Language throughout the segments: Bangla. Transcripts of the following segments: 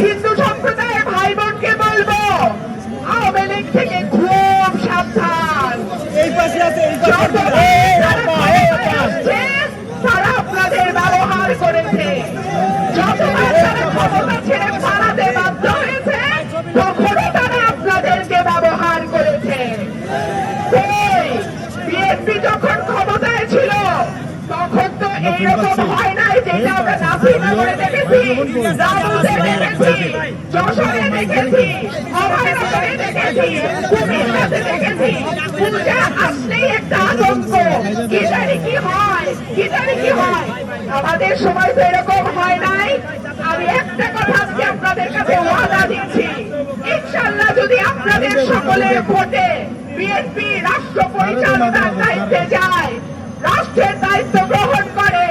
হিন্দু সম্প্রদায়ের ভাই বোনকে বলবো, আওয়ামী লীগ থেকে খুব সাবধান। তারা আপনাদের ব্যবহার করেছে, যতবার তারা ক্ষমতা ছেড়ে পালাতে বাধ্য হয়েছে তখনই তারা আপনাদেরকে ব্যবহার করেছে। বিএনপি যখন ক্ষমতায় ছিল তখন তো এইরকম হয় নাই, যেটা আমরা নাসিরনগরে দেখেছি, রামুতে দেখেছি, যশোরে দেখেছি, অভয়নগরে দেখেছি, কুমিল্লাতে দেখেছি। পূজা আসলেই একটা আতঙ্ক, কি জানি কি হয়, কি জানি কি হয়। আমাদের সময় তো এরকম হয় নাই। আমি একটা কথা আজকে আপনাদের কাছে ওয়াদা দিচ্ছি, ইনশাআল্লাহ যদি আপনাদের সকলের ভোটে বিএনপি রাষ্ট্র পরিচালনার দায়িত্বে যায়, রাষ্ট্রের দায়িত্ব গ্রহণ করে,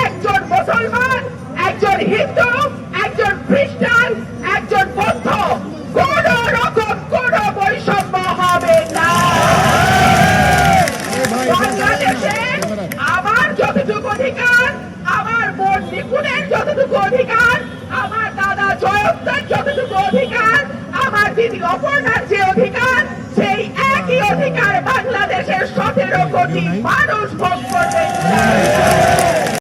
একজন মুসলমান, একজন হিন্দু, একজন খ্রিস্টান, একজন বৌদ্ধ, কোন রকম কোন বৈষম্য হবে না। বাংলাদেশে আমার যতটুকু অধিকার, আমার বোন নিপুণের যতটুকু অধিকার, আমার দাদা জয়ন্তের যতটুকু অধিকার, আমার দিদি অপর্ণার যে অধিকার, সেই একই অধিকার বাংলাদেশের 17 কোটি মানুষ ভোগ করবে।